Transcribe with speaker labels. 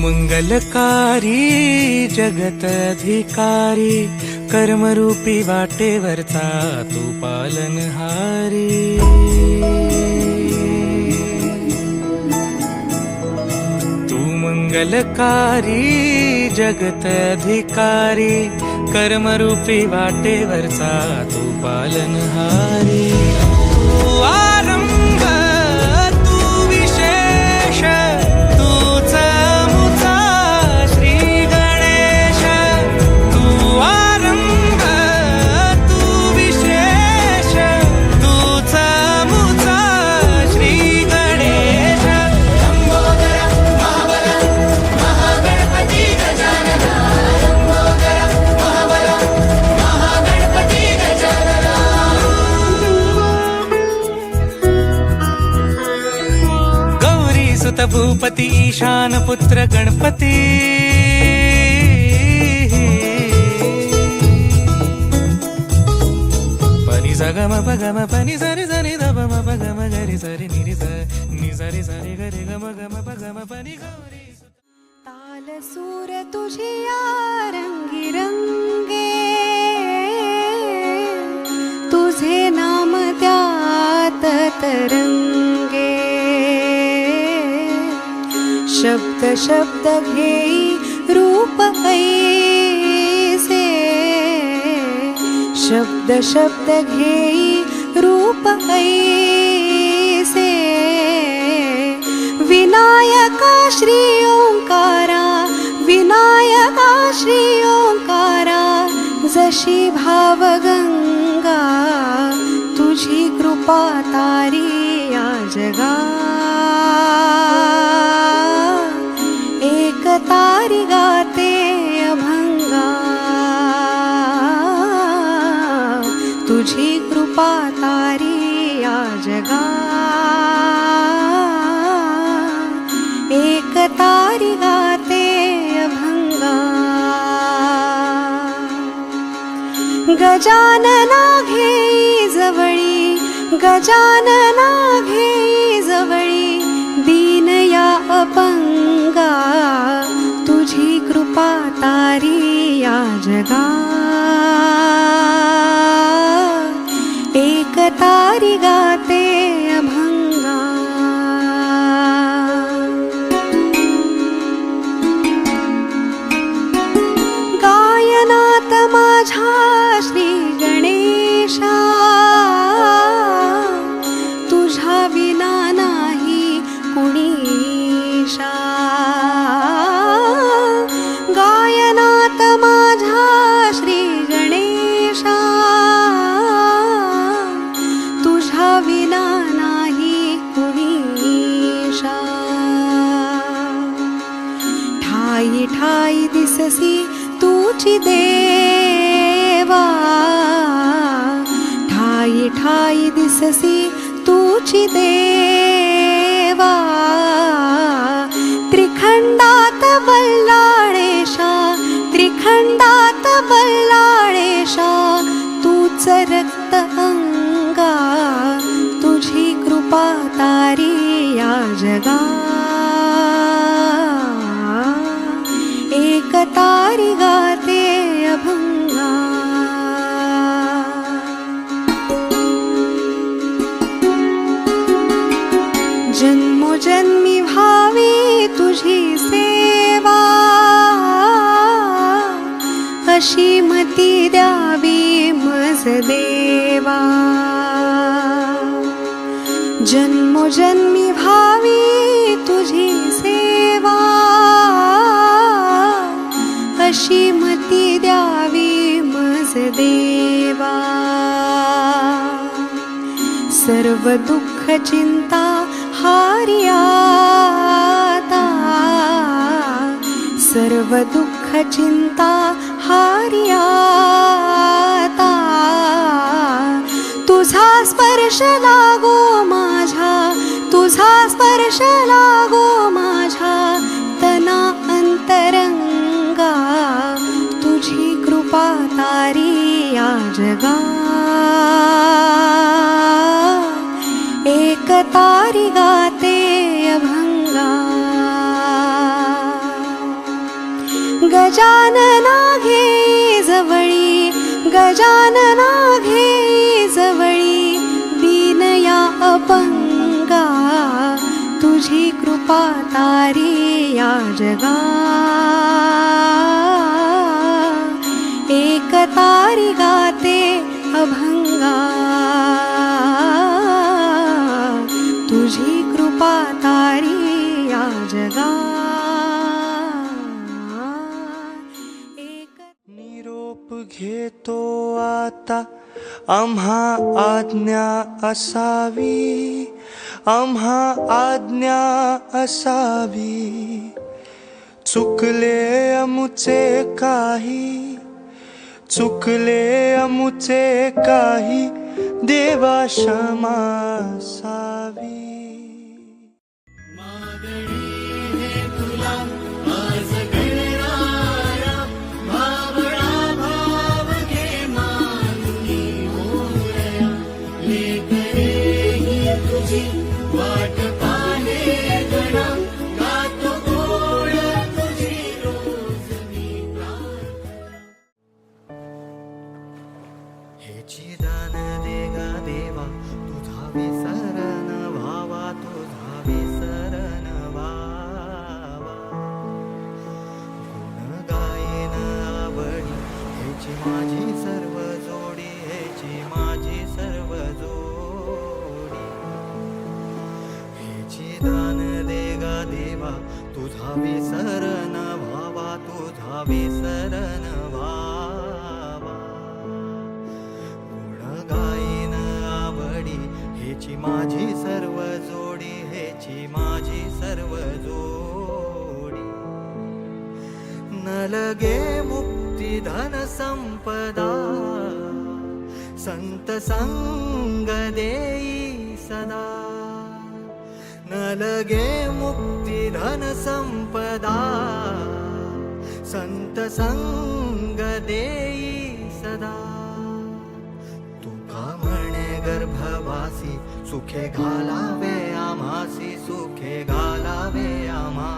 Speaker 1: मंगलकारी जगत अधिकारी, कर्मरूपी वाटेवरचा तू पालनहारी। तू मंगलकारी जगत अधिकारी, कर्मरूपी वाटेवरचा तू पालनहारी। तू आरंभ तू विशेष, तूच मुचा श्री गणेश। तू आरंभ तू विशेष, तूच मुचा श्री गणेश।
Speaker 2: लंबोदर महाबल महागणपती गजानना, लंबोदर महाबल महागणपती गजानना।
Speaker 1: गौरी सुत भूपती ईशान पुत्र गणपती, पनी सगम पगम पनी सरी सरी दब म पगम गरी सरी निरी स नि सरी सरी गरी गम गम पगम पनी गौरी सुत।
Speaker 3: ताल सूर तुझिया रंगी रंगे, तुझे नाम त्यात तरंगे। शब्द शब्द घेई रूप ऐसे, शब्द शब्द घेई रूप ऐसे। विनायका श्री ओंकारा, विनायका श्री ओंकारा। जशी भावगंगा तुझी कृपा तारी या जगा। एक तारी गाते अभंगा, तुझी कृपा तारी या जगा। एक तारी गाते अभंगा। गजानना घेई जवळी, गजानना घेई जवळी। दीन या अपंगा तुझी कृपा तारी या जगा। एक तारी गाते अभंगा। गायनात माझ्या श्री गणेशा, तुझ्या विना नाही कुणीशा। गायनात माझ्या श्री गणेशा, तुझ्या विना नाही कुणीशा। ठाई ठाई दिससी तुझी देवा, ठाई ठाई दिससी तुझी देवा। त्रिखंडात बल्लाळेशा, त्रिखंडात बल्लाळेशा। तूच रक्त अंगा तुझी कृपा तारी या जगा। एक तारी गाते अभंगा। जन्मोजन्मी भावी तुझी सेवा, अशी मती द्यावी मज देवा। जन्मोजन्मी भावी तुझी सेवा, अशी मती द्यावी मज देवा। सर्व दुःख चिंता हारी आता, सर्व दुःख चिंता हारी आता। तुझा स्पर्श लागो माझ्या, तुझा स्पर्श लागो माझ्या तना अंतरंगा। तुझी कृपा तारी या जगा। एक तारी गाते अभंगा। गजानना घे जवळी, गजानना घे जवळी, दीनया अपंगा तुझी कृपा तारी या जगा. एक तारी गाते अभंगा, तुझी कृपा तारी या जगा.
Speaker 1: निरोप घेतो आता आम्हा आज्ञा असावी, आम्हा आज्ञा असावी. चुकले अमुचे काही, चुकले अमुचे काही, देवा क्षमा असावी.
Speaker 2: वाट पाने गणा गातो गोड तुझी रोज मी प्रार्थना.
Speaker 1: हेची दान देगा देवा तुझा विसरण व्हावा, तुझा विसरण व्हावा. गुण गायन आवडी हेची माझी सर्व जोडी, हेची माझी सर्व जोडी. दान देगा देवा तुझा विसरण व्हावा, तुझा विसरण व्हावा. गुण गायन आवडी हेची माझी सर्व जोडी, हेची माझी सर्व जोडी. न लगे मुक्ती धन संपदा, संत संग देई सदा. न लगे मुक्ती धन संपदा, संत संग देई सदा. तुका म्हणे गर्भवासी सुखे घालावे आम्हासी, सुखे घालावे आम्हा.